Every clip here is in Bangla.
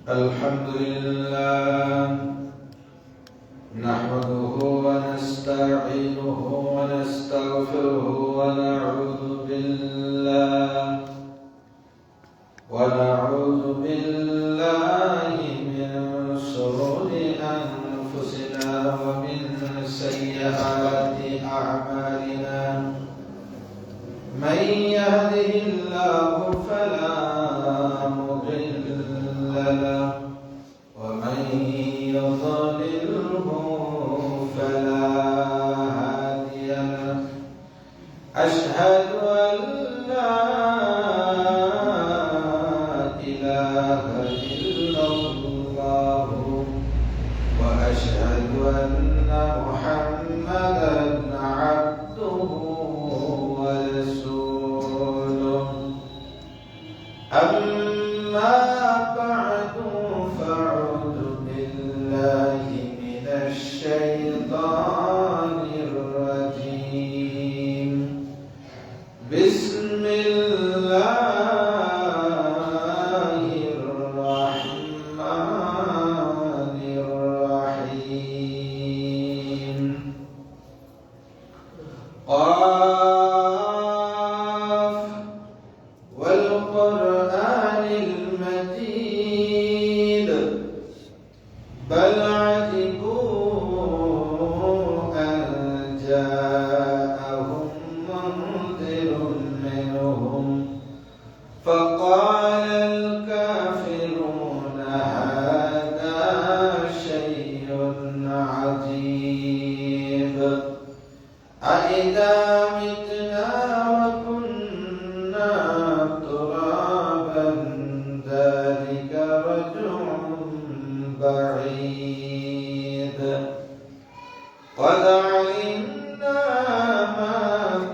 الحمد لله نحمده ونستعينه ونستغفره ونعوذ بالله من شرور أنفسنا ومن سيئات أعمالنا من يهده الله فلا مضل له ومن يضلله فلا هادي له أشهد أن لا إله إلا الله وأشهد أن محمدا عبده ورسوله أما بعد فأعوذ بالله من الشيطان الرجيم بسم الله الرحمن الرحيم قاف والقرآن المجيد بل عجبوا أن جاءهم منذر منهم فقال الكافرون هذا شيء عجيب أإذا متنا وكنا ترابا ذلك رجع بعيد قد علمنا ما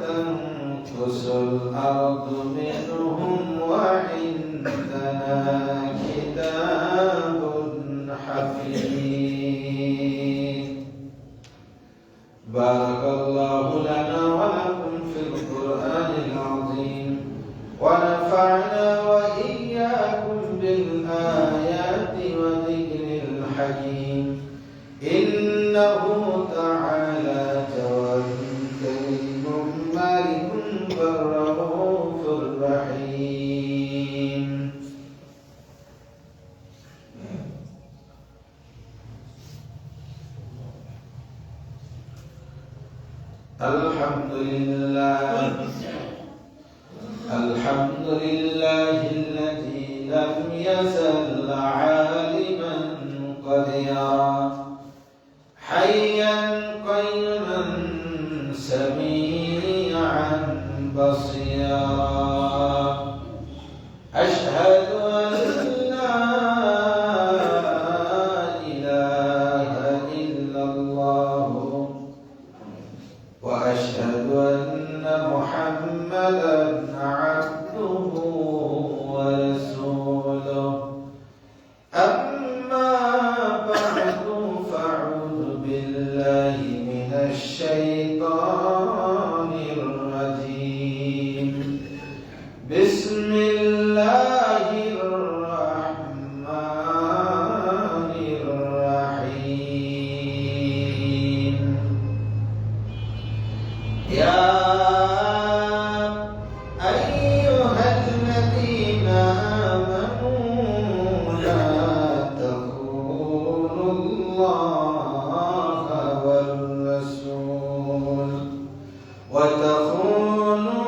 تنقص الأرض منهم وعندنا كتاب حفيظ بارك الله لنا ولكم في القرآن العظيم ونفعنا وإياكم بالآيات وذكر الحكيم إنه تعالى جواد كريم مالك بالرؤوف الرحيم الحمد لله الذي لم يزل عالما قديرا حيا قيما سميعا بصيرا أشهد أن لا إله إلا الله وأشهد أن محمدا عبده ورسوله أما بعد فأعوذ بالله من الشيطان الرجيم بسم الله الرحمن الرحيم يا أيها الذين آمنوا لا تخونوا الله والرسول وتخونوا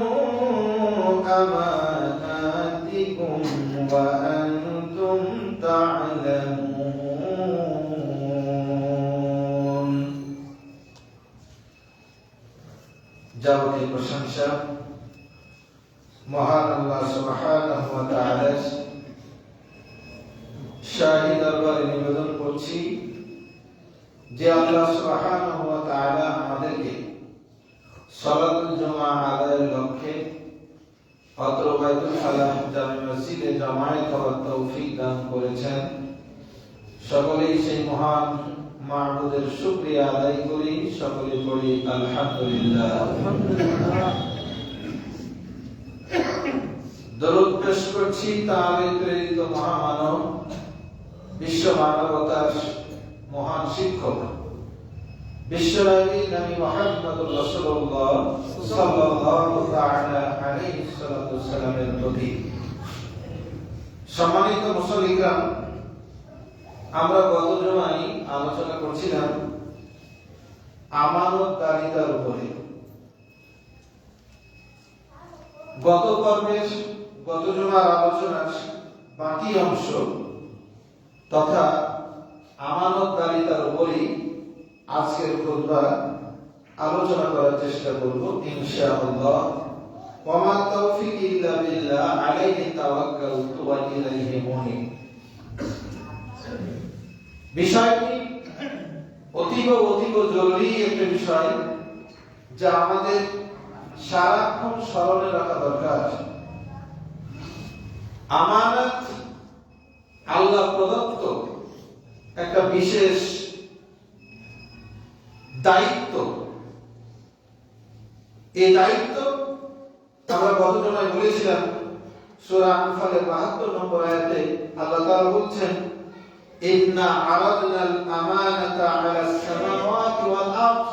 أماناتكم وأنتم تعلمون যাবতীয় প্রশংসা মহান আল্লাহ সুবহানাহু ওয়া তাআলা শাহী দরবারে নিবেদন করছি যে আল্লাহ সুবহানাহু ওয়া তাআলা আমাদেরকে সালাতুল জুমআ আদায়ের লক্ষ্যে অত্র বাইতুল সালাম জামে মসজিদে জামায়াত হওয়ার তৌফিক দান করেছেন। সকলেই সেই মহান মাবুদের শুকরিয়া আদায় করি, সকলে পড়ি আলহামদুলিল্লাহ। দরুদ পেশ করছি তার প্রেরিত মহামানব বিশ্ব মানবতার মহান শিক্ষক বিশ্বনবী নবী মুহাম্মদুর রাসূলুল্লাহ সাল্লাল্লাহু তাআলা আলাইহি সাল্লামের প্রতি সম্মানিত মুসলিমগণ, আমরা গত জুমায় আলোচনা করছিলাম আমানতদারিতার উপরে। গত জুমার আলোচনার বাকি অংশ তথা আমানতদারিতার উপরেই আজকের খুতবা আলোচনা করার চেষ্টা করব ইনশাআল্লাহ। ওয়া মা তাওফীকি ইল্লা বিল্লাহ আলাইহি তাওয়াক্কালতু ওয়া ইলাইহি মুনীব। বিষয়টি অতীব জরুরি একটা বিষয়, যা আমাদের সারাক্ষণ স্মরণে রাখা দরকার। আমানত আল্লাহ প্রদত্ত একটা বিশেষ দায়িত্ব। এই দায়িত্ব আমরা গত জমায় বলেছিলাম, সূরা আনফালের ৭২ নম্বর আয়াতে আল্লাহ তাআলা বলছেন, ইন্না আরাদনাল আমানাতা আলাস সামাওয়াতি ওয়াল আরদ।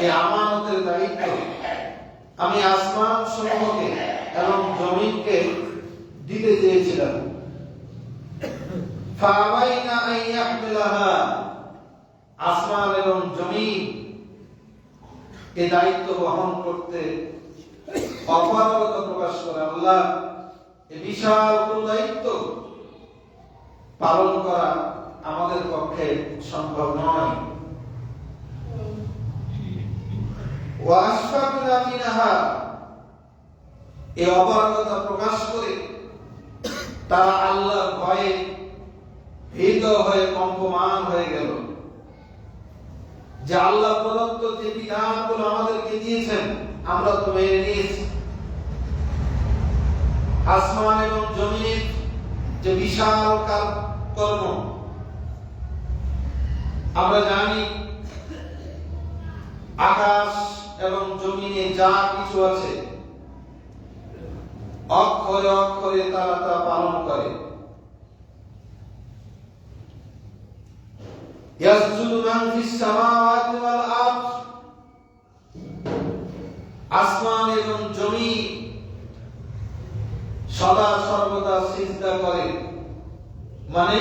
এই আমানতের দায়িত্ব আমি আসমান সমূহকে এবং জমিনকে দিতে চেয়েছিলাম। ফাআবাইনা আন ইয়াহমিলাহা, আসমান এবং জমিন এই দায়িত্ব বহন করতে অপারগতা প্রকাশ করে। আল্লাহ এই বিশাল দায়িত্ব পালন করা আমাদের পক্ষে সম্ভব নয়। ওয়াশফাকনা মিনহা, এই অপারগতা প্রকাশ করে তারা আল্লাহর ভয়ে ভীত হয়ে কম্পমান হয়ে গেল, যে আল্লাহ প্রদত্ত যে বিধানগুলো আমাদেরকে দিয়েছেন আমরা তো মেনে নিয়েছি। আসমান এবং জমিনের যে বিশাল কর্ম, আমরা জানি আকাশ এবং জমিনে যা কিছু আছে অক্ষরে অক্ষরে তারা তা পালন করে। ইয়াসজুদু মান ফিস সামাওয়াতি ওয়াল আরদ, আসমান এবং জমিন সদা সর্বদা সিজদা করে, মানে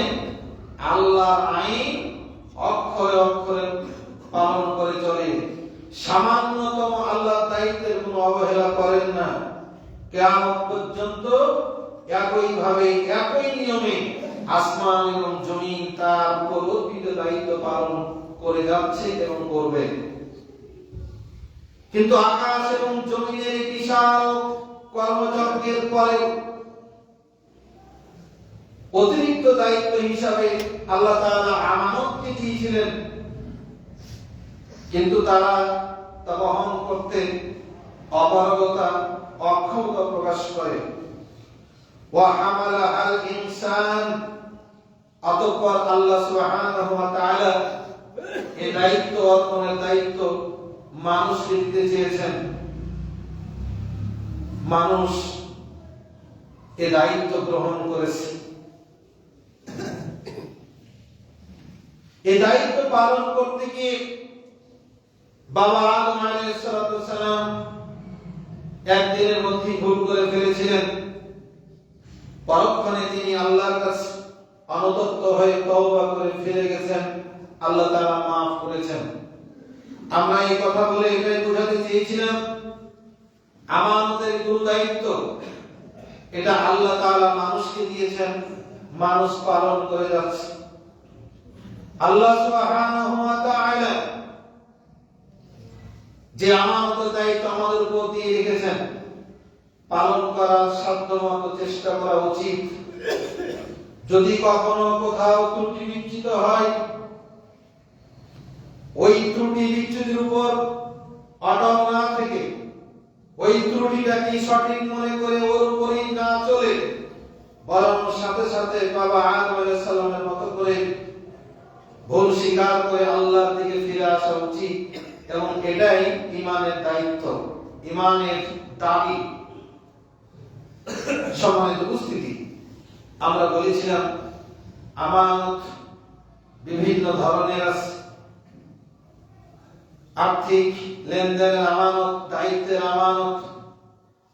আল্লাহর আইন অক্ষরে অক্ষরে পালন করে চলে। সামান্যতম আল্লাহর দায়িত্বের কোনো অবহেলা করেন না। কিয়ামত পর্যন্ত একইভাবে একই নিয়মে আসমান এবং জমিন তার উপর অর্পিত দায়িত্ব পালন করে যাচ্ছে এবং করবে। কিন্তু আকাশ এবং জমিনের বিশাল কর্মযজ্ঞের পরে অতিরিক্ত দায়িত্ব হিসাবে আল্লাহ তাআলা আমানতকে দিয়েছিলেন, কিন্তু তারা তা বহন করতে অপারগতা অক্ষমতা প্রকাশ করে। ওয়া হামালা আল ইনসান, অতঃপর আল্লাহ সুবহানাহু ওয়া তাআলা এই দায়িত্ব অর্পণের দায়িত্ব মানুষকে দিতে চেয়েছেন। মানুষ এই দায়িত্ব গ্রহণ করেছে। এই দায়িত্ব পালন করতে গিয়ে বাবা আদম আলাইহিস সালাম একদিনের মধ্যে ভুল করে ফেলেছিলেন। পরক্ষণে তিনি আল্লাহর কাছে অনুতপ্ত হয়ে তওবা করে ফিরে গেছেন। আল্লাহ তাআলা মাফ করেছেন। আমরা এই কথা বলে এটাই বোঝাতে চেয়েছিলাম, আমাদের গুরু দায়িত্ব এটা আল্লাহ তাআলা মানুষকে দিয়েছেন, মানুষ পালন করে যাচ্ছে। আল্লাহ সুবহানাহু ওয়া তাআলা যে আমানতের দায়িত্ব আমাদের উপর দিয়ে রেখেছেন, পালন করার সাধ্যমতো চেষ্টা করা উচিত। যদি কখনো কোথাও ত্রুটি বিচ্যুত হয়, ওই ত্রুটি বিচ্যুতির উপর অটল না থেকে ওই ত্রুটিটাকে সঠিক মনে করে ওর উপরই না চলে, বরং সাথে সাথে বাবা আদম আলাইহিস সালামের মতো করে ভুল স্বীকার করে আল্লাহর দিকে ফিরে আসা উচিত। এবং এটাই ঈমানের দায়িত্ব, ঈমানের দাবি। সম্মানিত উপস্থিতি, আমরা বলেছিলাম আমানত বিভিন্ন ধরনের আছে। আর্থিক লেনদেনের আমানত, দায়িত্বের আমানত,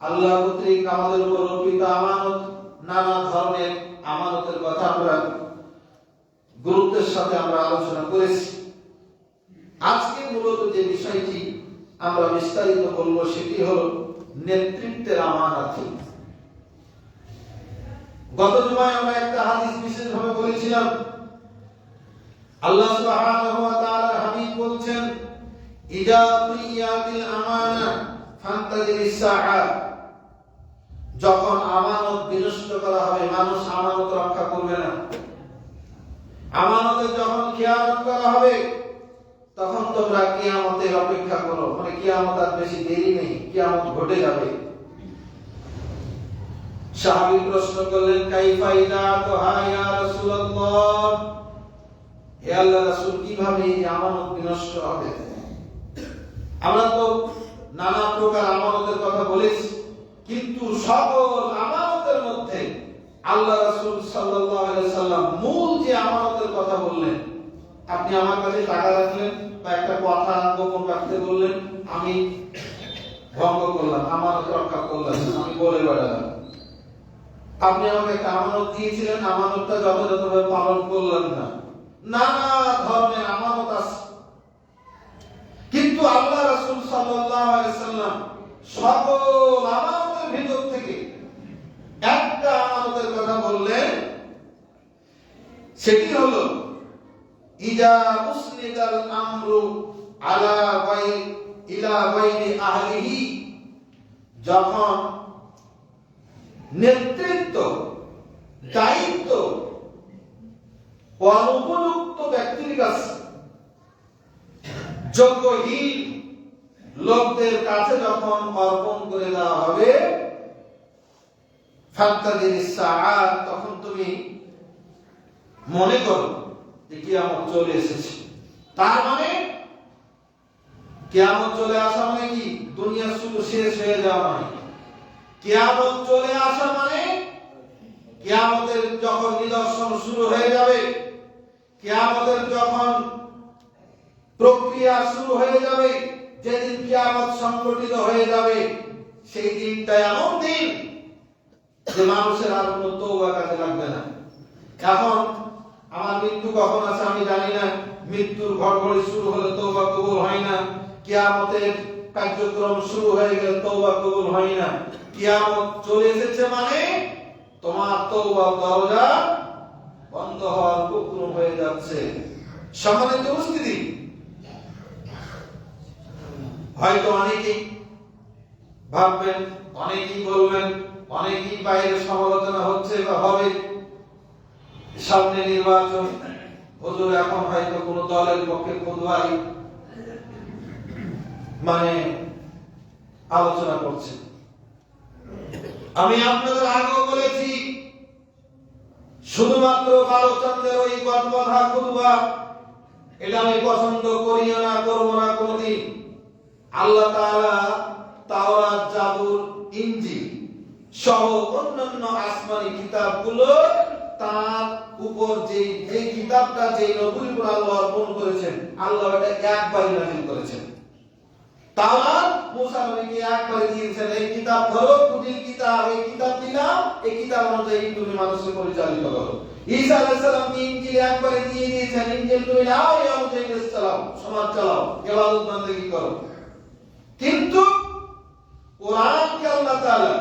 আল্লাহ কর্তৃক আমাদের উপর অর্পিত আমানত, নানা ধরনের আমানতের কথা আমরা গুরুত্বের সাথে আমরা আলোচনা করেছি। আজকে মূলত যে বিষয়টি আমরা বিস্তারিত বলব সেটি হলো নেতৃত্বের আমানত। গত জুমায় আমরা একটা হাদিস বিশেষভাবে বলেছিলাম। আল্লাহ সুবহানাহু ওয়া তাআলা হাবিব বলছেন, ইজা তুইয়াতিল আমানা ফান্তাজিরিস সাআ। যখন আমানত বিনষ্ট করা হবে, মানুষ আমানত রক্ষা করবে না, আমানতের যখন খিয়ানত করা হবে, তখন তোমরা কিয়ামতের অপেক্ষা করো। মানে কিয়ামত আর বেশি দেরি নেই, কিয়ামত ঘটে যাবে। সাহাবী প্রশ্ন করলেন, কাইফা ইদাতুহা ইয়া রাসূলুল্লাহ, হে আল্লাহর রাসূল, কিভাবে এই আমানত বিনষ্ট হবে? আমরা তো নানা প্রকার আমানতের কথা বলেছি, কিন্তু সকল আমানতের মধ্যে আল্লাহ রাসূল সাল্লাল্লাহু আলাইহি সাল্লাম মূল যে আমানতের কথা বললেন, আপনি আমার কাছে টাকা রাখলেন বা একটা কথা গোপন রাখতে বললেন, আমি ভঙ্গ করলাম, আমানত রক্ষা করলাম, আমি বলে বেড়ালাম। আপনি আমাকে একটা আমানত দিয়েছিলেন, আমানতটা যথাযথভাবে পালন করলেন না, নানা ধরনের আমানত আছে। কিন্তু আল্লাহ রাসূল সাল্লাল্লাহু আলাইহি সাল্লাম সকল আমানতের ভিতর থেকে একটা আমানতের কথা বললেন, সেটি হলো ইজা মুসনিদাল আমরু আলা ইলা বাইনি আহলিহি। যখন নেতৃত্ব, দায়িত্ব অনুপযুক্ত ব্যক্তির কাছে, যোগ্যহীন লোকদের কাছে যখন অর্পণ করে দেওয়া হবে, ফান্তাজিরিস সাআ, তখন তুমি মনে করো যে কিয়ামত চলে এসেছে। তার মানে কিয়ামত চলে আসা মানে কি? দুনিয়া শুধু শেষ হয়ে যাওয়া নয়। কিয়ামত চলে আসা মানে কিয়ামতের যখন নিদর্শন শুরু হয়ে যাবে, কিয়ামতের যখন প্রক্রিয়া শুরু হয়ে যাবে, যেদিন কিয়ামত সংগঠিত হয়ে যাবে, সেই দিনটা এমন দিন যে মানুষের আর কোনো তওবা কাজে লাগবে না। এখন আমার মৃত্যু কখন আছে আমি জানি না, মৃত্যুর ঘড়ঘড়ি শুরু হলে তওবা কবুল হয় না, কিয়ামতের কার্যক্রম শুরু হয়ে গেলে তওবা কবুল হয় না। কিয়ামত চলে এসেছে মানে তোমার তওবার দরজা বন্ধ হওয়ার উপক্রম হয়ে যাচ্ছে। সম্মানিত উপস্থিতি, হয়তো অনেকেই ভাববেন, অনেকেই বলবেন, অনেকেই বাইরে সমালোচনা হচ্ছে বা হবে, সামনে নির্বাচন, হুজুর এখন হয়তো কোন দলের পক্ষে খুতবাই মানে আলোচনা করছে। আমি আপনাদের আগেও বলেছি, শুধুমাত্র বালচন্দ্রের ওই গদবাঁধা খুতবা এটা আমি পছন্দ করিও না, করব না কোনদিন। আল্লাহ তাআলা তাওরাত, জাবুর, ইনজিল সহ অন্যান্য আসমানি কিতাবগুলো তার উপর যে কিতাবটা যে নবীর উপর আল্লাহ অর্পণ করেছেন, আল্লাহ এটা একবারই নাযিল করেছেন। তাওরাত মুসা নবীকে একবারই দিয়েছেন, এই কিতাব ধরো, কুটিল কিতাব, এই কিতাব দিলাম, এই কিতাব অনুযায়ী তুমি মানুষকে পরিচালিত করো। ঈসা আলাইহিস সালামকে ইনজিল একবারই দিয়ে দিয়েছেন, ইনজিল তুমি নাও, এই অনুযায়ী দেশ চালাও, সমাজ চালাও, ইবাদত বন্দেগী করো। কিন্তু কোরআনকে আল্লাহ তাআলা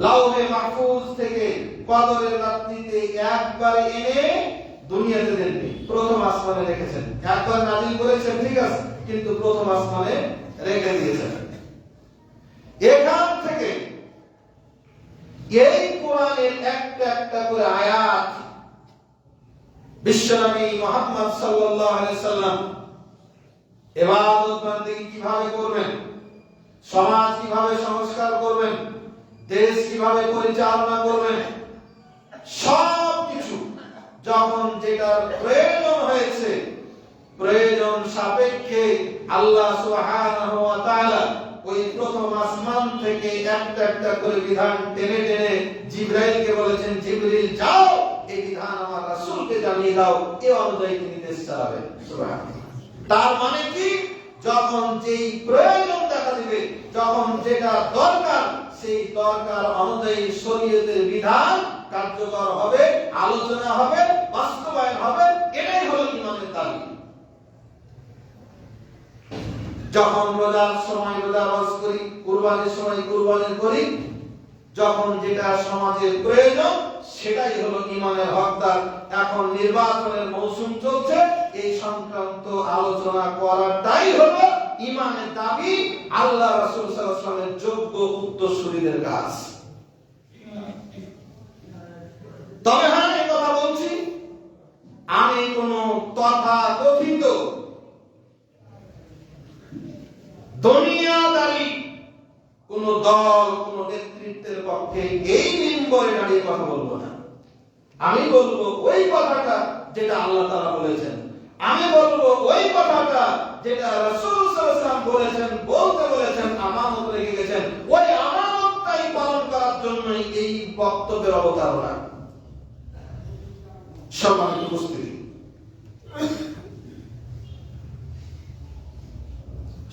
লাউহে মাহফুজ থেকে কদরের রাত্রিতে একবার এনে দুনিয়াতে দেননি, প্রথম আসমানে রেখেছেন। একবার নাযিল করেছেন ঠিক আছে, কিন্তু প্রথম আসমানে রেখে দিয়েছেন। এখান থেকে এই কোরআনের একটা একটা করে আয়াত বিশ্বনবী মুহাম্মদ সাল্লাল্লাহু আলাইহি সাল্লাম ইবাদত বন্দেগী কিভাবে করবেন, সমাজ কিভাবে সংস্কার করবেন, দেশ কিভাবে পরিচালনা করবেন, সব কিছু যখন যেটার প্রয়োজন হয়েছে, প্রয়োজন সাপেক্ষে আল্লাহ সুবহানাহু ওয়া তাআলা ওই প্রথম আসমান থেকে একটা একটা করে বিধান টেনে টেনে জিবরাইলকে বলেছেন, জিবরিল যাও এই বিধান আমার রাসূলকে জানিয়ে দাও, এ অনুযায়ী তিনি দেশ চালাবেন। সুবহানাল্লাহ। তার মানে কি, যখন যেই প্রয়োজন দেখা দিবে, যখন যেটা দরকার, সেই দরকার অনুযায়ী শরীয়তের বিধান কার্যকর হবে, আলোচনা হবে, বাস্তবায়ন হবে। এটাই হলো ঈমানের দাবি। যখন রোজার সময় রোজা হজ করি, কুরবানির সময় কুরবানি করি, যখন যেটা সমাজের প্রয়োজন, সেটাই হলো ঈমানের হকদার। এখন নির্বাচনের মৌসুম চলছে, এই সংক্রান্ত আলোচনা করাটাই হলো ঈমানের দাবি, আল্লাহ রাসূল সাল্লাল্লাহু আলাইহি ওয়াসাল্লামের যোগ্য উত্তরসূরিদের কাজ। তবে হ্যাঁ, এই কথা বলছি, আমি কোন তথাকথিত দুনিয়াদারি কোন দল, কোন নেতৃত্বের পক্ষে এই মিম্বরে দাঁড়িয়ে কথা বলবো না। আমি বলবো ওই কথাটা যেটা আল্লাহ তাআলা বলেছেন, আমি বলবো ওই কথাটা যেটা রাসূল সাল্লাল্লাহু আলাইহি ওয়াসাল্লাম বলেছেন, বলতে বলেছেন, আমানত রেখে গেছেন। ওই আমানতটাই পালন করার জন্যই এই বক্তব্যের অবতারণা। সম্মানিত উপস্থিতি,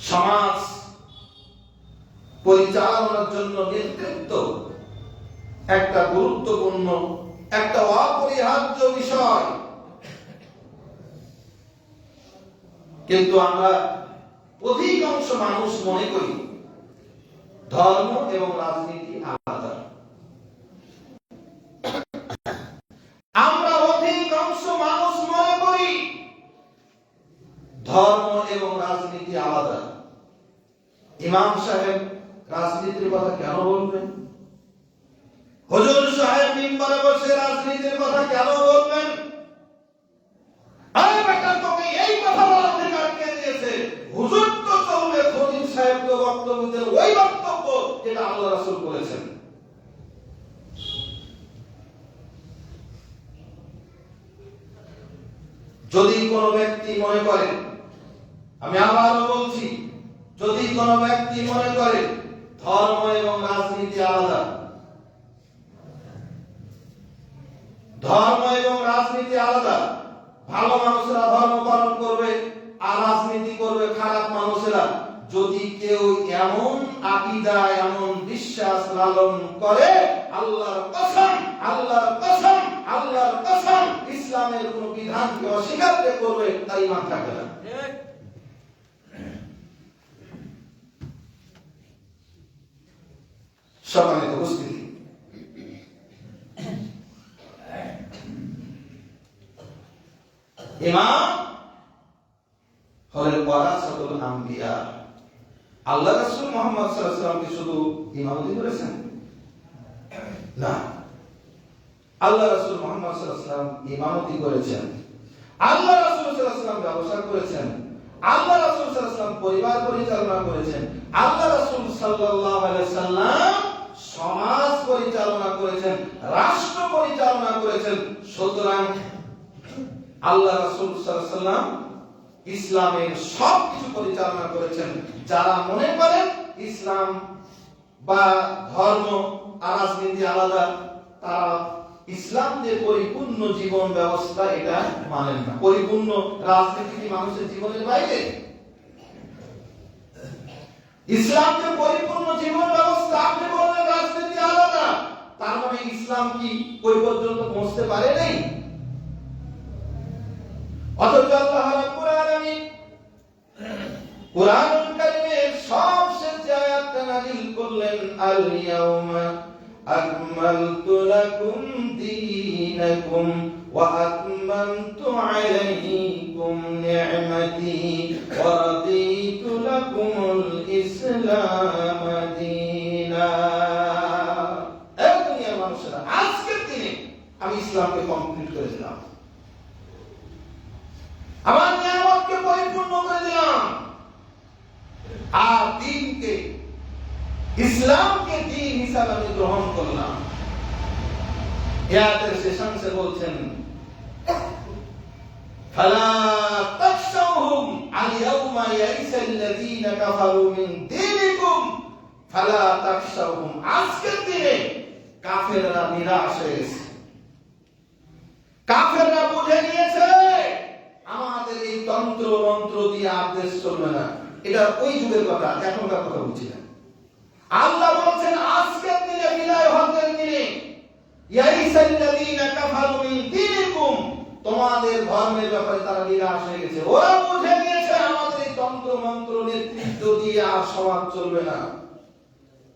সমাজ পরিচালনার জন্য নেতৃত্ব একটা গুরুত্বপূর্ণ, একটা অপরিহার্য বিষয়। কিন্তু আমরা অধিকাংশ মানুষ মনে করি ধর্ম এবং রাজনীতি আলাদা। আমরা অধিকাংশ মানুষ মনে করি ধর্ম এবং রাজনীতি আলাদা। ইমাম সাহেব রাজনীতির কথা কেন বলবেন? হুজুর সাহেব মিম্বরে বসে রাজনীতির কথা কেন বলবেন? আরে বেটা, তোকে এই কথা বলার অধিকার কে দিয়েছে? হুজুর তো চলবে, খতিব সাহেব তো বক্তব্য দেন ওই বক্তব্য যেটা আল্লাহ রাসূল বলেছেন। যদি কোন ব্যক্তি মনে করে, আমি আবারও বলছি, যদি কোন ব্যক্তি মনে করে ধর্ম এবং রাজনীতি আলাদা, ধর্ম এবং রাজনীতি আলাদা, ভালো মানুষেরা ধর্ম পালন করবে আর রাজনীতি করবে খারাপ মানুষেরা, যদি কেউ এমন আকীদা, এমন বিশ্বাস লালন করে, আল্লাহর কসম, আল্লাহর কসম, আল্লাহর কসম, ইসলামের কোন বিধানকে অস্বীকার করবে, তাই ঈমান থাকবে না। সম্মানিত উপস্থিতি, ইমাম হলেন ওয়ারাসাতুল আম্বিয়া। আল্লাহ রাসূল মুহাম্মদ সাল্লাল্লাহু আলাইহি ওয়াসাল্লাম কি শুধু ইমামতি করেছেন? না, আল্লাহ রাসূল মুহাম্মদ সাল্লাল্লাহু আলাইহি ওয়াসাল্লাম ইমামতি করেছেন, আল্লাহ রাসূল সাল্লাল্লাহু আলাইহি ওয়াসাল্লাম ব্যবসা করেছেন, আল্লাহ রাসূল সাল্লাল্লাহু আলাইহি ওয়াসাল্লাম পরিবার পরিচালনা করেছেন, আল্লাহ রাসূল সাল্লাল্লাহু আলাইহি ওয়াসাল্লাম সমাজ পরিচালনা করেছেন, রাষ্ট্র পরিচালনা করেছেন। সুতরাং আল্লাহ রাসূল সাল্লাল্লাহু আলাইহি ওয়াসাল্লাম ইসলামের সবকিছু পরিচালনা করেছেন। যারা মনে করেন ইসলাম বা ধর্ম আর রাজনীতি আলাদা, তারা ইসলাম যে পরিপূর্ণ জীবন ব্যবস্থা এটা মানেন না। পরিপূর্ণ রাজনীতি কি মানুষের জীবনের বাইরে? ইসলাম যে পরিপূর্ণ জীবন ব্যবস্থা, আপনি বললেন রাজনীতি আলাদা, তার মানে ইসলাম কি ওই পর্যন্ত পৌঁছতে পারে নাই? অথচ আল্লাহ রাব্বুল আলামিন কুরআনুল কারীমের সবশেষ আয়াতটা নাযিল করলেন, আল ইয়াউমা আকমালতু লাকুম দীনাকুম ওয়া আতমামতু আলাইকুম নি'মাতি ওয়া রাদিতু লাকুমুল ইসলাম দীনা। এই দুনিয়ার মানুষেরা, আজকের দিনে আমি ইসলামকে কমপ্লিট করে দিলাম, আমার নিয়ামতকে পরিপূর্ণ করে দিলাম, আর দ্বীনকে, ইসলামকে দ্বীন হিসাবে আমি গ্রহণ করলাম। আয়াতের শেষাংশে বলছেন, ফালা তাখশাউহুম আল ইয়াউমা ইয়াইসাল্লাযীনা কাফারু মিন দীনিকুম ফালা তাখশাউহুম। আজকের দিনে কাফেররা নিরাশ হয়ে গেছে, কাফেররা বুঝে নিয়েছে আমাদের এই তন্ত্র মন্ত্র দিয়ে আদেশ চলবে না। এটা ওই যুগের কথা, এখনকার কথা বলছি না। আল্লাহ বলছেন আজকের দিনে, বিদায় হজের দিনে, ইয়াইসাল্লাযীনা কাফারু মিন দীনিকুম, তোমাদের ধর্মের ব্যাপারে তারা নিরাশ হয়ে গেছে। ওরা বুঝে গিয়েছে আমাদের এই তন্ত্র মন্ত্র নেতৃত্ব দিয়ে আর সমাজ চলবে না।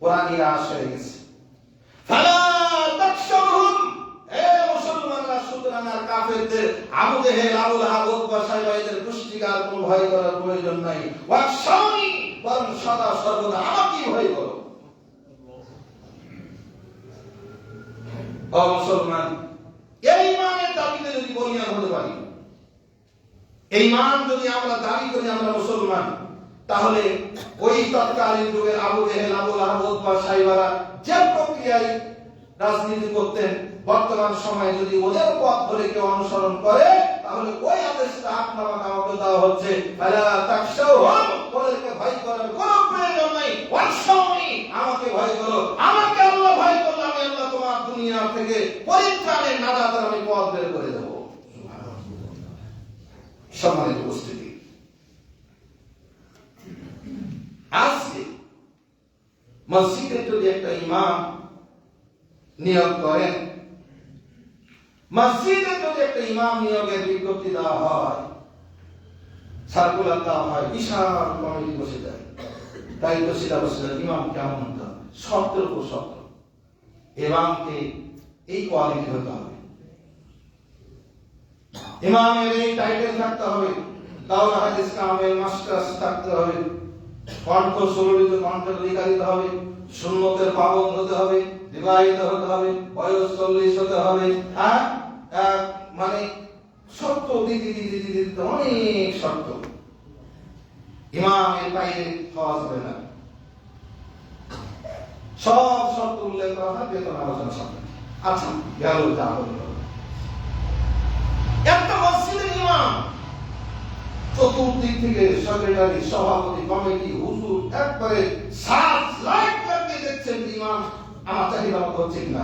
ওরা নিরাশ হয়ে গেছে। ফালা তাকশাহুম, হে মুসলমানরা, সুতরাং আর কাফেরদের, আবু জেহেল, আবু লাহাব, উতবা, সাইবা এদের গোষ্ঠীকার কোনো ভয় করার প্রয়োজন নাই। ওয়াকশাউনি, বরং সদা সর্বদা আমাকেই ভয় করো। ও মুসলমান, এই ইমানের দাবিতে যদি বলিয়ান হতে পারি, এই মান যদি আমরা দাবি করি আমরা মুসলমান, তাহলে ওই তৎকালীন যুগের আবু জেহেল, আবু লাহাব, উতবা, সাইবারা যে প্রক্রিয়ায় রাজনীতি করতেন, বর্তমান সময়ে যদি ওদের পথ ধরে কেউ অনুসরণ করে, তাহলে ওই আদেশটা আপনাকে আমাকে দেওয়া হচ্ছে, ফালা তাকশাউহুম, ওদেরকে ভয় করার কোনো প্রয়োজন নাই। ওয়াকশাউনি, আমাকে ভয় করো। আমাকে আল্লাহ ভয় করলে আমি আল্লাহ তোমার দুনিয়া থেকে পরিত্রাণের নাজাতের আমি পথ বের করে দেব। সম্মানিত উপস্থিতি, আজকে মসজিদের যদি একটা ইমাম নিয়োগ করেন, মসজিদে যদি একটা ইমাম নিয়োগের বিজ্ঞপ্তি দেওয়া হয়, সার্কুলার দেওয়া হয়, বিশাল কমিটি বসে যায়, দায়িত্বশীলা বসে যায়, ইমাম কেমন হতে হবে, শর্তের উপর শর্ত। ইমামকে এই কোয়ালিটি হতে হবে, ইমামের এই টাইটেল থাকতে হবে, দাওরা হাদিস কামেল মাস্টার্স থাকতে হবে, কণ্ঠ সুললিত কণ্ঠের অধিকারী হতে হবে, সুন্নতের পাবন্দ হতে হবে, বিবাহিত হতে হবে, বয়স 40 হতে হবে। মানে শর্ত দিতে দিতে দিতে অনেক শর্ত। ইমামের বাইরে হওয়া যাবে না। সব শর্ত উল্লেখ করা হয় বেতন আলোচনা সামনে। আচ্ছা, গেল যা হলো। একটা মসজিদের ইমাম চতুর্দিক থেকে সেক্রেটারি, সভাপতি, কমিটি, হুজুর, একবারে 7 লাখ টাকা দেখছেন ইমাম আমার চাহিদা মতো হচ্ছে কিনা।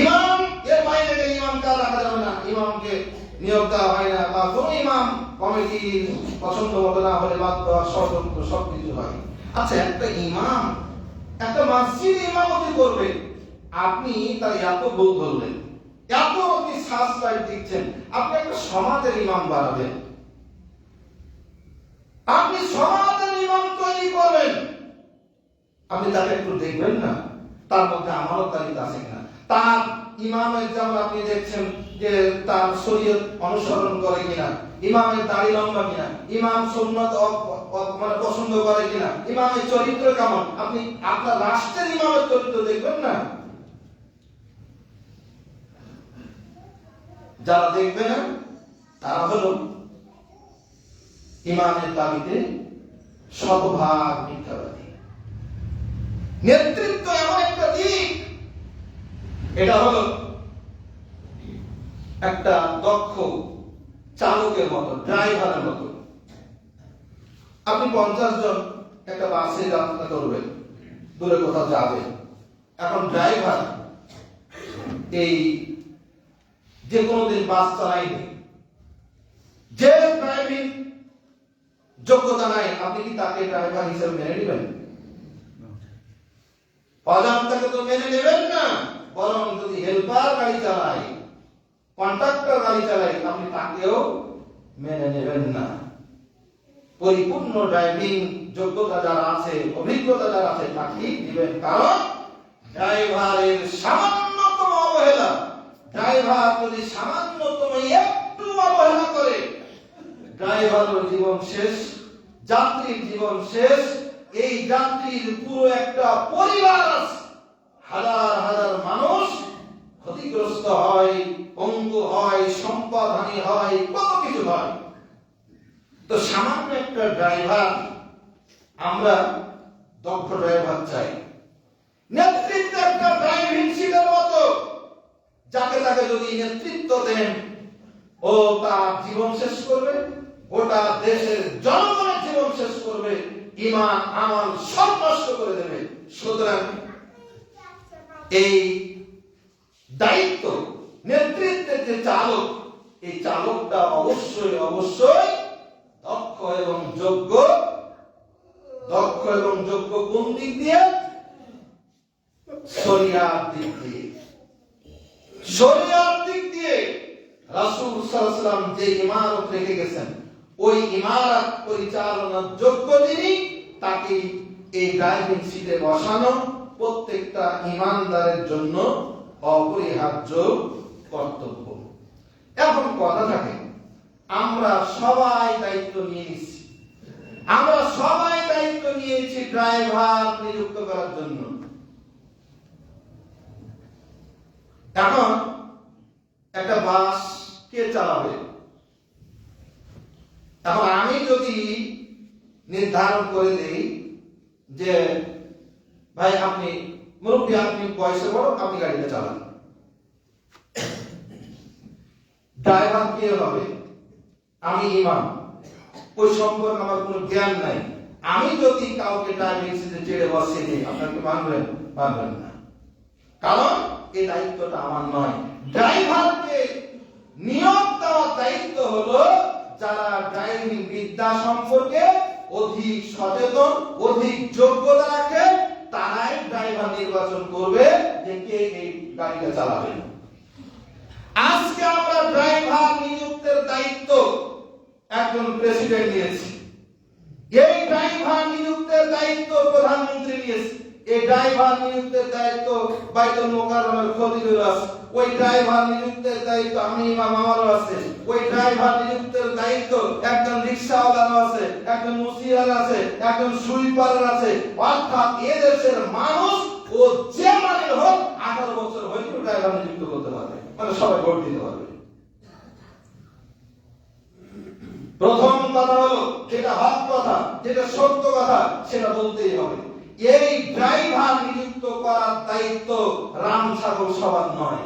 ইমাম এর বাইরে ইমামকে রাখা যাবে না, ইমামকে নিয়োগ দেওয়া হয় না, বা কোন ইমাম কমিটি পছন্দ মতো না হলে বাদ দেওয়া, ষড়যন্ত্র সবকিছু হয়। আচ্ছা, একটা ইমাম একটা মসজিদে ইমামতি করবে, আপনি তার এত ভুল ধরলেন, এত আপনি সাবস্ক্রাইব দিচ্ছেন, আপনি একটা সমাজের ইমাম বানাবেন, আপনি সমাজের ইমাম তৈরি করবেন, আপনি তাকে একটু দেখবেন না তার মধ্যে আমানতদারিতা আছে কিনা, তার ইমামের যেমন আপনি দেখছেন যে তার শরীয়ত অনুসরণ করে কিনা, ইমামের দাড়ি লম্বা কিনা, ইমাম সুন্নাত মানে পছন্দ করে কিনা, ইমামের চরিত্র কেমন। আপনি আপনার রাষ্ট্রের ইমামের চরিত্র দেখবেন না? যারা দেখবে না তারা হলো ইমানের দাবিতে শতভাগ মিথ্যাবাদী। নেতৃত্ব এমন একটা দিক, এটা হলো একটা দক্ষ চালকের মতো, ড্রাইভারের মতো। আপনি 50 জন একটা বাসে যাত্রা করবেন, দূরে কোথাও যাবেন, এখন ড্রাইভার এই যে কোনোদিন বাস চালায়নি, যে ড্রাইভিং যোগ্যতা নাই, আপনি কি তাকে ড্রাইভার হিসেবে মেনে নেবেন? অজান্তাকে তো মেনে নেবেন না, বরং যদি হেল্পার গাড়ি চালায়, কন্ট্রাক্টর গাড়ি চালায়, আপনি তাকেও মেনে নেবেন না। পরিপূর্ণ ড্রাইভিং যোগ্যতা যারা আছে, অভিজ্ঞতা যারা আছে, তাকেই দিবেন। কারণ ড্রাইভারের সামান্যতম অবহেলা, ড্রাইভার যদি সামান্যতম একটু অবহেলা করে, ড্রাইভারের জীবন শেষ, যাত্রীর জীবন শেষ। এই যাত্রীর পুরো একটা পরিবার আছে, হাজার হাজার মানুষ ক্ষতিগ্রস্ত হয়, পঙ্গু হয়, সম্পদ হানি হয়, কত কিছু হয়। তো সামান্য একটা ড্রাইভার, আমরা দক্ষ ড্রাইভার চাই। নেতৃত্ব একটা ড্রাইভিং সিটের মতো, যাকে তাকে যদি নেতৃত্ব দেন, ও তার জীবন শেষ করবে, গোটা দেশের জনগণের জীবন শেষ করবে, ঈমান আমল সব নষ্ট করে দেবে। সুতরাং এই দায়িত্ব নেতৃত্বের যে চালক, এই চালকটা অবশ্যই অবশ্যই দক্ষ এবং যোগ্য। দক্ষ এবং যোগ্য কোন দিক দিয়ে? শরিয়ার দিক দিয়ে। শরিয়ার দিক দিয়ে রাসূল সাল্লাল্লাহু আলাইহি ওয়াসাল্লাম যে ইমারত রেখে গেছেন, ওই ইমারত পরিচালনার যোগ্য যিনি, তাকে এই ড্রাইভিং সিটে বসানো প্রত্যেকটা ইমানদারের জন্য অপরিহার্য কর্তব্য। এখন কথা থাকে, আমরা সবাই দায়িত্ব নিয়ে নিচ্ছি, আমরা সবাই দায়িত্ব নিয়েছি ড্রাইভার নিযুক্ত করার জন্য। এখন একটা বাস কে চালাবে? এখন আমি যদি নির্ধারণ করে দেই যে ভাই আপনি মুরব্বী, আপনি বয়সে বড়, আপনি গাড়িটা চালান, ড্রাইভার কে হবে? আমি ইমাম, ওই সম্পর্কে আমার কোনো জ্ঞান নাই। আমি যদি কাউকে ড্রাইভিং সিটে চেড়ে বসিয়ে দিই, আপনাকে মানবেন? মানবেন না, কারণ এই দায়িত্বটা আমার নয়। ড্রাইভারকে নিয়োগ দেওয়ার দায়িত্ব হলো যারা ড্রাইভিং বিদ্যা সম্পর্কে অধিক সচেতন, অধিক যোগ্যতা রাখে, তারাই ড্রাইভার নির্বাচন করবে যে কে এই গাড়িটা চালাবে। আজকে আমরা ড্রাইভার নিযুক্তের দায়িত্ব একজন প্রেসিডেন্ট নিয়েছি, এই ড্রাইভার নিযুক্তের দায়িত্ব প্রধানমন্ত্রী নিয়েছে, এই ড্রাইভার নিযুক্তের দায়িত্ব বাইতুল মোকাররমের খতিবুল আছে, ওই ড্রাইভার নিযুক্তের দায়িত্ব আমি ইমাম আমারও আছে, ওই ড্রাইভার নিযুক্তের দায়িত্ব একজন রিকশাওয়ালার আছে, একজন মুসিয়ার আছে, একজন সুইপারের আছে। অর্থাৎ এদেশের মানুষ ও যে মানের হোক 18 বছর হয়তো ড্রাইভার নিযুক্ত করতে পারবে, মানে সবাই ভোট দিতে পারবে। প্রথম কথা হলো, যেটা হক কথা, যেটা সত্য কথা, সেটা বলতেই হবে। এই ড্রাইভার নিযুক্ত করার দায়িত্ব রাম ছাগল সবার নয়।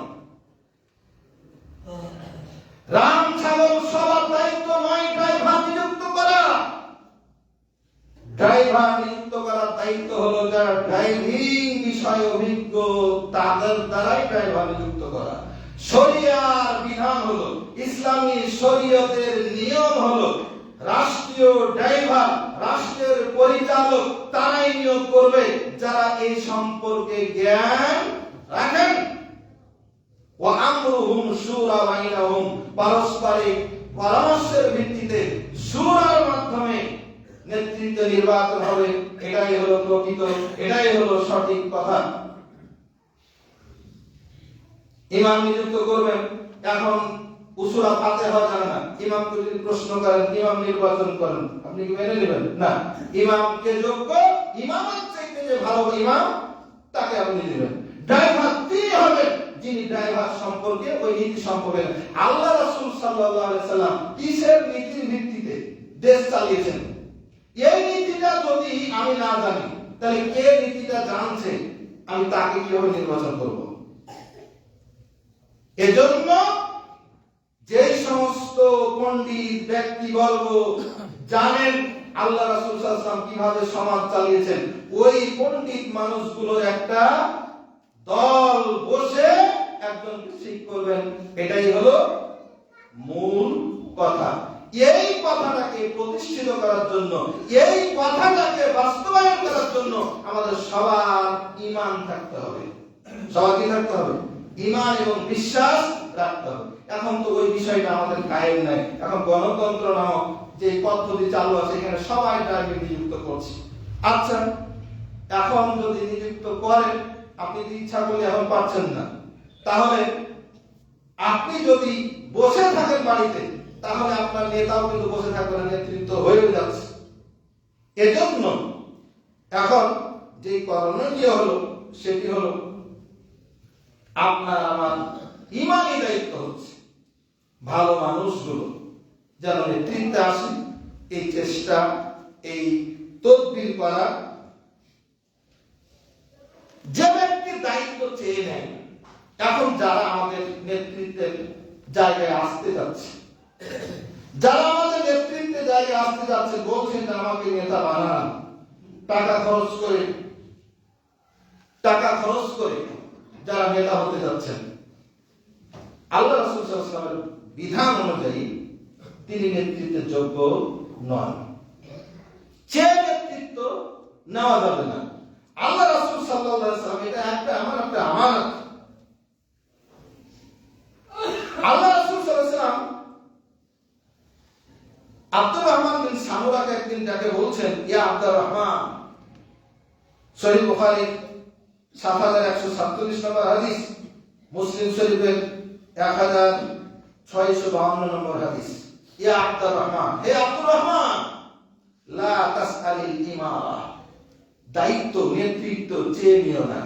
রাম ছাগল সবার দায়িত্ব নয় ড্রাইভার নিযুক্ত করা। ড্রাইভার নিযুক্ত করার দায়িত্ব হলো যারা ড্রাইভিং বিষয়ে অভিজ্ঞ, তাদের দ্বারাই ড্রাইভার নিযুক্ত করা। শরিয়ার বিধান হলো, ইসলামী শরীয়তের নিয়ম হলো, রাষ্ট্রীয় ড্রাইভার, রাষ্ট্রের পরিচালক তারাই নিয়োগ করবে যারা এই সম্পর্কে জ্ঞান রাখেন। ওয়া আমরুহুম শুরা বাইনাহুম, পারস্পরিক পরামর্শের ভিত্তিতে শুরার মাধ্যমে নেতৃত্ব নির্বাচন হবে। এটাই হলো প্রকৃত, এটাই হলো সঠিক কথা। ইমাম নিযুক্ত করবেন, এখন উসুরা ফাতিহা জানে না, ইমামকে যদি প্রশ্ন করেন, ইমাম নির্বাচন করেন, আপনি কি মেনে নেবেন? না। ইমামকে যোগ্য, ইমামের চাইতে যে ভালো ইমাম, তাকে আপনি নেবেন। ড্রাইভার তিনি হবেন যিনি ড্রাইভার সম্পর্কে ওই নীতি সম্পর্কে, আল্লাহ রাসূল সাল্লাল্লাহু আলাইহি সাল্লাম কিসের নীতির ভিত্তিতে দেশ চালিয়েছেন, এই নীতিটা যদি আমি না জানি, তাহলে কে নীতিটা জানছে, আমি তাকে কিভাবে নির্বাচন করব? এজন্য যে সমস্ত পণ্ডিত ব্যক্তিবর্গ জানেন আল্লাহ রাসূল সাল্লাল্লাহু আলাইহি ওয়াসাল্লাম কিভাবে সমাজ চালিয়েছেন, ওই পণ্ডিত মানুষগুলোর একটা দল বসে একজনকে ঠিক করবেন। এটাই হলো মূল কথা। এই কথাটাকে প্রতিষ্ঠিত করার জন্য, এই কথাটাকে বাস্তবায়ন করার জন্য আমাদের সবার ঈমান থাকতে হবে। সবার কি থাকতে হবে? ঈমান এবং বিশ্বাস রাখতে হবে। এখন তো ওই বিষয়টা আমাদের কায়েম নাই। এখন গণতন্ত্র নামক যে পদ্ধতি চালু আছে, এখানে সবাই ড্রাইভিং নিযুক্ত করছে। আচ্ছা, এখন যদি নিযুক্ত করেন, আপনি ইচ্ছা করলে এখন পাচ্ছেন না, তাহলে আপনি যদি বসে থাকেন বাড়িতে, তাহলে আপনার নেতাও কিন্তু বসে থাকবে না, নেতৃত্ব হয়ে যাচ্ছে। এজন্য এখন যে করণীয় হলো, সেটি হলো আপনার আমার ঈমানি দায়িত্ব হচ্ছে ভালো মানুষগুলো যেন নেতৃত্বে আসে, এই চেষ্টা, এই তদবির করা। যে ব্যক্তি দায়িত্ব চেয়ে নেয়, এখন যারা আমাদের নেতৃত্বের জায়গায় আসতে যাচ্ছে, যারা আমাদের নেতৃত্বের জায়গায় আসতে যাচ্ছে, বলছেন যে আমাকে নেতা বানান, টাকা খরচ করে যারা নেতা হতে যাচ্ছেন, আল্লাহ রাসূল সাল্লাল্লাহু আলাইহি ওয়াসাল্লামের বিধান অনুযায়ী তিনি নেতৃত্বের যোগ্য নন। যে নেতৃত্ব নেওয়া যাবে না। আল্লাহ রাসূল সাল্লাল্লাহু আলাইহি ওয়াসাল্লাম এটা একটা আমানত। আল্লাহ রাসূল সাল্লাল্লাহু আলাইহি ওয়াসাল্লাম আব্দুর রহমান বিন সামুরাকে একদিন তাকে বলছেন, ইয়া আব্দুর রহমান, সহিহ বুখারী ৭১৪৭ নম্বর হাদিস, মুসলিম শরীফের ১৬৫২ নম্বর হাদিস। ইয়া আব্দুর রহমান, হে আব্দুর রহমান, লা তাসআলিল ইমারা, দায়িত্ব নেতৃত্ব চেয়ে নিও না।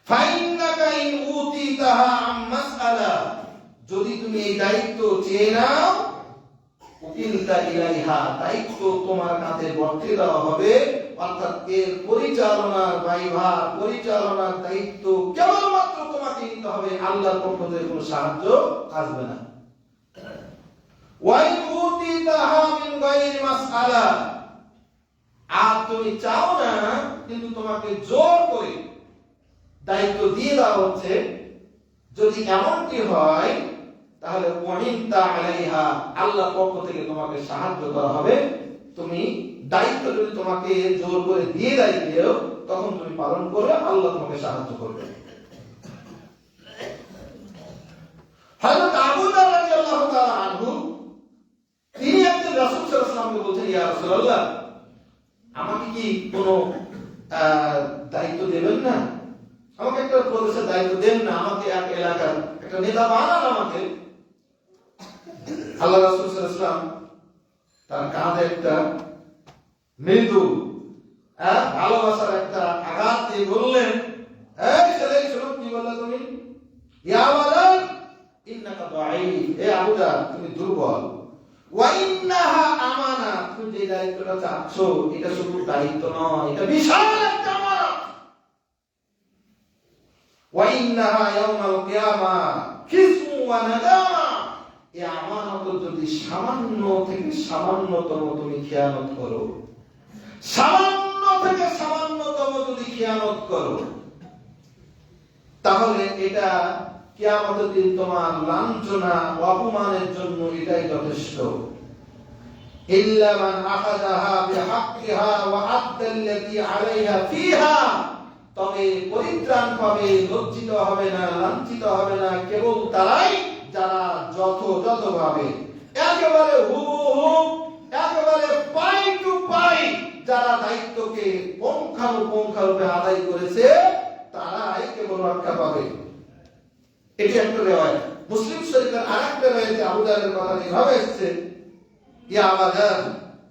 ফাইন্নাকা ইন উতিতাহা আম মাসআলা, যদি তুমি এই দায়িত্ব চেয়ে নাও, উকিলতা ইলাইহা, দায়িত্ব তোমার কাঁধে বর্তে দেওয়া হবে। অর্থাৎ এর পরিচালনার পরিচালনার দায়িত্ব কেবলমাত্র তোমাকে নিতে হবে, আল্লাহর পক্ষ থেকে কোনো সাহায্য আসবে না। ওয়াইন উতিতাহা মিন গায়রি মাসআলা, আর তুমি চাও না কিন্তু তোমাকে জোর করে দায়িত্ব দিয়ে দেওয়া হচ্ছে, যদি এমনটি হয় তাহলে ওয়াইনতা আলাইহা, আল্লাহর পক্ষ থেকে তোমাকে সাহায্য করা হবে। তুমি দায়িত্ব যদি তোমাকে জোর করে দিয়ে দেয় কেউ, তখন তুমি পালন করবে, আল্লাহ তোমাকে সাহায্য করবে। হযরত আবু যর রাদিয়াল্লাহু তাআলা আনহু, তিনি একদিন রাসূল সাল্লাল্লাহু আলাইহি ওয়াসাল্লামকে বলছেন, ইয়া রাসূলুল্লাহ, আমাকে কি কোনো দায়িত্ব দেবেন না? আমাকে একটা প্রদেশের দায়িত্ব দেন না, আমাকে এক এলাকার একটা নেতা বানান আমাকে। আল্লাহ রাসূল সাল্লাল্লাহু আলাইহি ওয়াসাল্লাম তার কাঁধে একটা মৃদু ভালোবাসার একটা আঘাত দিয়ে বললেন, এই ছেলে, শোনো কি বললে তুমি? ইয়া আবু যর ইন্নাকা দাঈফ, হে আবু যর তুমি দুর্বল। ওয়া ইন্নাহা আমানা, তুমি যে দায়িত্বটা চাচ্ছ এটা শুধু দায়িত্ব নয়, এটা বিশাল একটা আমানত। ওয়া ইন্নাহা ইয়াউমাল কিয়ামাহ কিসমু ওয়া নাদামা, এই আমানত যদি সামান্য থেকে সামান্যতম তুমি খেয়ানত করো, সামান্য থেকে সামান্যতম যদি খেয়ানত করো, তাহলে এটা কিয়ামতের দিন তোমার লাঞ্ছনা অপমানের জন্য এটাই যথেষ্ট। ইল্লা মান আখাযাহা বিহাক্কিহা ওয়া আদ্দাল্লাতী আলাইহা ফিহা, তবে পরিত্রাণ পাবে, লজ্জিত হবে না, লাঞ্ছিত হবে না কেবল তারাই যারা যথাযথভাবে একেবারে হুবহু একেবারে পাই টু পাই যারা দায়িত্বকে পুঙ্খানুপুঙ্খরূপে আদায় করেছে, তারাই কেবল রক্ষা পাবে। এটি একটা রিওয়ায়াত। মুসলিম শরীফের আরেকটা রিওয়ায়াতে আবু যরের কথা এইভাবে এসেছে, ইয়া আবু যর,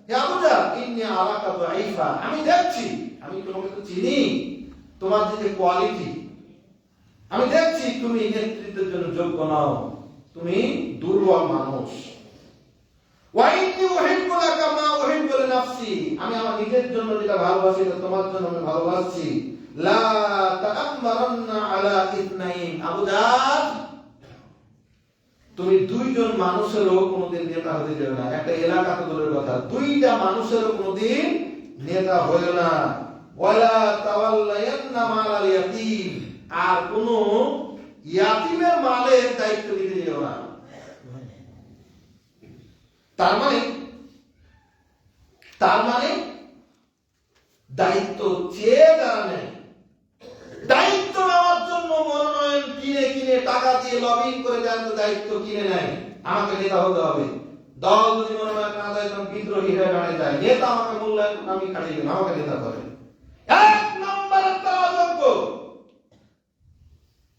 হে আবু যর, ইন্নী আরাকা দাঈফা, আমি দেখছি, আমি তোমাকে তো চিনি, তোমার যে কোয়ালিটি আমি দেখছি, তুমি নেতৃত্বের জন্য যোগ্য নও, তুমি দুর্বল মানুষ। ওয়া ইন্নী উহিব্বু লাকা মা উহিব্বু লিনাফসি, আমি আমার নিজের জন্য যেটা ভালোবাসি এটা তোমার জন্য আমি ভালোবাসি। লা তাআম্মারান্না আলা ইথনাইন, আবু যর তুমি দুইজন মানুষেরও কোনোদিন নেতা হতে যাবে না। একটা এলাকা তো দূরের কথা, দুইটা মানুষেরও কোনোদিন নেতা হইও না। ওয়ালা তাওয়াল্লায়ান্না মালাল ইয়াতীম, আর কোন ইয়াতীমের মালের দায়িত্ব নিতে যেও না। তার মানে দায়িত্ব চেয়ে দেওয়া নেই, দায়িত্ব নেওয়ার জন্য মনোনয়ন কিনে কিনে টাকা দিয়ে লবিং করে দায়িত্ব কিনে নেয়, আমাকে নেতা হতে হবে। দল যদি মনোনয়ন না দেয় তখন বিদ্রোহী হয়ে দাঁড়িয়ে যায়, নেতা আমাকে মূল্যায়ন আমি কাটিয়ে দেব, আমাকে নেতা করে।